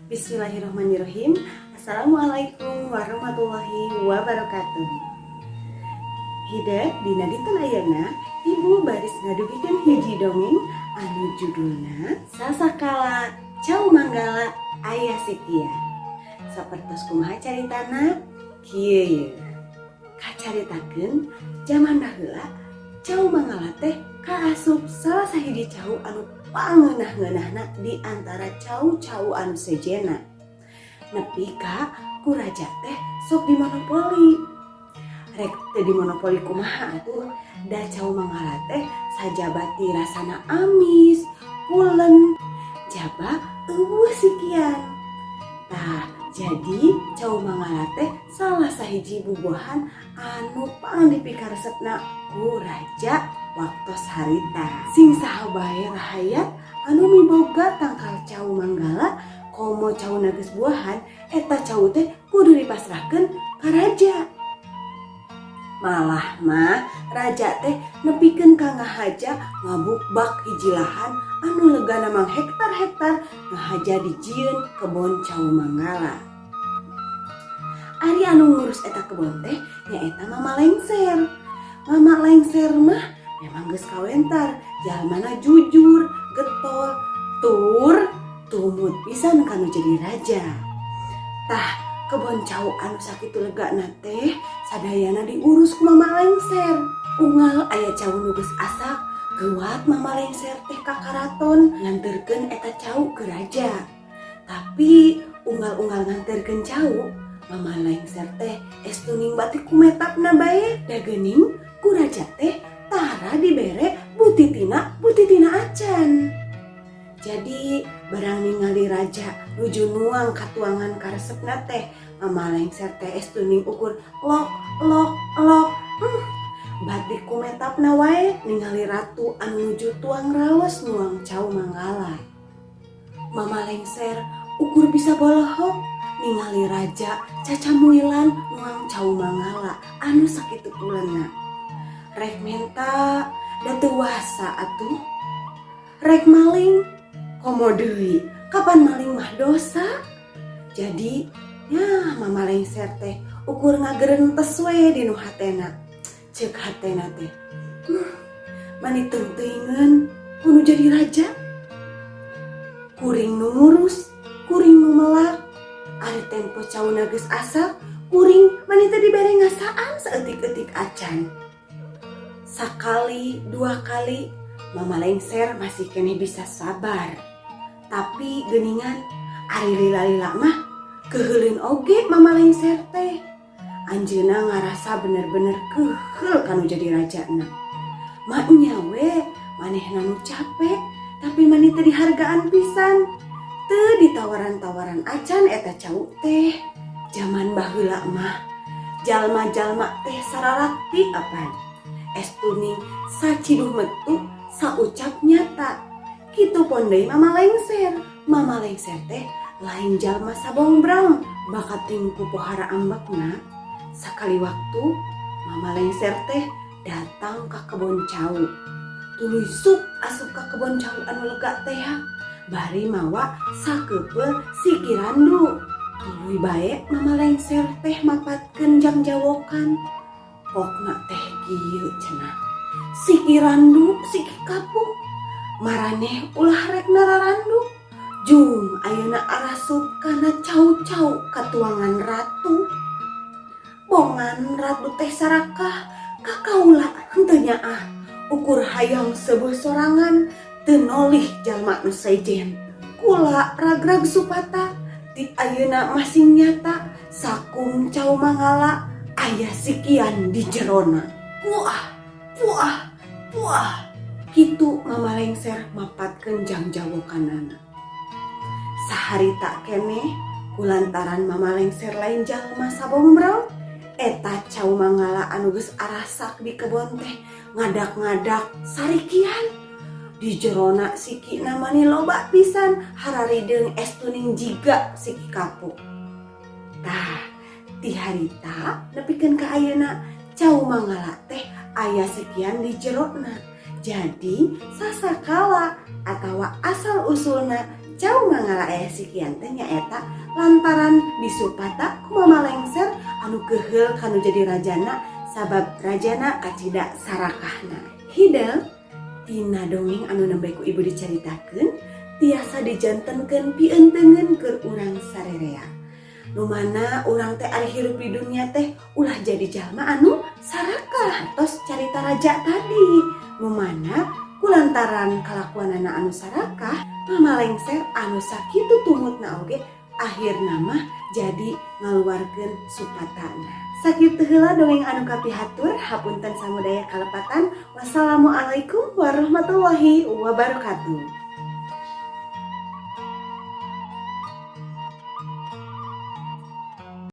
Bismillahirrahmanirrahim. Assalamualaikum warahmatullahi wabarakatuh. Hidat dina dinten ayeuna ibu baris ngadugikeun hiji dongeng anu judulna Sasakala Cau Manggala Aya Sikian. Sapertos kumaha caritana kieu. Kacaritakeun zaman daheula Cau Manggala teh kaasup salah sahiji cau anu pangeunah-ngeunahna di antara cau-cau anu sejena. Nepi ka ku raja teh sok dimonopoli. Rek teu dimonopoli kumaha atuh, da Cau Manggala teh sajabati rasana amis, pulen, jaba eueuh sikian. Tah, jadi Cau Manggala teh salah sahiji bubuhan anu pang dipikaresepna ku raja waktos harita. Sing saha bae rahayat anu miboga tangkal Cau Manggala komo cau geus buahan, eta cau teh kudu dipasrahkeun ka raja. Malah mah raja teh nepikeun ka ngahaja ngabukbak hiji lahan anu legana mang hektar-hektar ngahaja dijieun kebon Cau Manggala. Ari anu ngurus eta kebon teh nyaeta Mama Lengser. Mama Lengser mah memang geus kawentar, jalmana jujur, getol, tur, tumut pisan kanu jadi raja. Tah, kebon cau anu sakitu legana teh sadayana diurus ku Mama Lengser. Unggal aya cau nu geus asak, geuwat Mama Lengser teh ka karaton nganterkeun eta cau ke raja. Tapi unggal-unggal nganterkeun cau, Mama Lengser teh estuning batik kumetapna bae, da geuning ku raja teh tara dibere butitina acan. Jadi barang ningali raja nuju nuang katuangan karesepna teh, Mama Lengser teh estuning ukur lok. Batik kumetapna wae ningali ratu anu nuju tuang raos nuang Cau Manggala. Mama Lengser ukur bisa bolohok ningali raja cacamuilan nuang Cau Manggala anu sakitu puleuna. Rek menta da teu wasa atuh. Rek maling komo deui, kapan maling mah dosa. Jadi ya Mama Lengser teh ukur ngagereuntes we di nu hatena. Ceuk hatena teh, mani teuing-teuingeun kudu jadi raja. Kuring nu ngurus, kuring nu melak. Ari tempo cauna geus asak, kuring mani teu dibere ngasaan saeutik-eutik acan. Sakali, dua kali Mama Lengser masih kene bisa sabar. Tapi geuningan ari lila-lila mah keuheulin oge Mama Lengser teh. Anjeunna ngarasa bener-bener keuheul kanu jadi rajana. Maknya we manehna nu capek tapi mani teu dihargaan pisan. Teu ditawaran-tawaran acan eta cau teh. Zaman baheula mah jalma-jalma teh sararakti apan. Estuning saciduh metu saucap nyata. Kitu pon deui Mama Lengser. Mama Lengser teh lain jalma sabongbrang bakat tingku pohara ambakna. Sakali waktu Mama Lengser teh datang ka kebon cau. Tuluy sup asup ka kebon cau anu lega teh. Bari mawa sakeupeul si Kirandu. Tuluy bae Mama Lengser teh mapatkeun jang jawokan. Pokna teh kieu cenah. Si Kirandu si Kikapuk maraneh ulah rek nararandu. Jung ayeuna arasup kana cau-cau katuangan ratu. Bongan ratu teh sarakah kakaula henteu nyaah. Ukur hayang seueuh sorangan teu nolih jalma nu sejen. Kula ragrag supata di ayeuna masing nyata sakum Cau Manggala aya sikian di jerona. Puah. Kitu Mama Lengser mapatkeun jang jawokanana. Saharita keneh kulantaran Mama Lengser lain jalma sabombrang, eta Cau Manggala anu geus arasak di kebon teh ngadak-ngadak sarikian. Di jerona sikina mani loba pisan hararideung estuning jiga si Kikapuk. Tah, ti harita nepikeun ka ayeuna Cau Manggala teh aya sekian di jerona. Jadi sasakala atawa asal usulna Cau mangala sikian teh nyaeta lantaran disupata ku mama lengser anu keheul kanu jadi rajana sabab rajana kacida sarakahna. Hidang tina dongeng anu nembe ku ibu dicaritakeun tiasa dijantenkeun pienteungeun keur urang sarerea. Nu mana urang teh ari hirup di dunia teh ulah jadi jalma anu sarakah tos carita raja tadi. Nu mana kulantaran kalakuanana anu sarakah mama lengser anu sakitu tumutna oge akhirna mah jadi ngaluarkeun supatana. Sakitu heula dongeng anu kapihatur, hapunten samudaya kalepatan. Wassalamualaikum warahmatullahi wabarakatuh.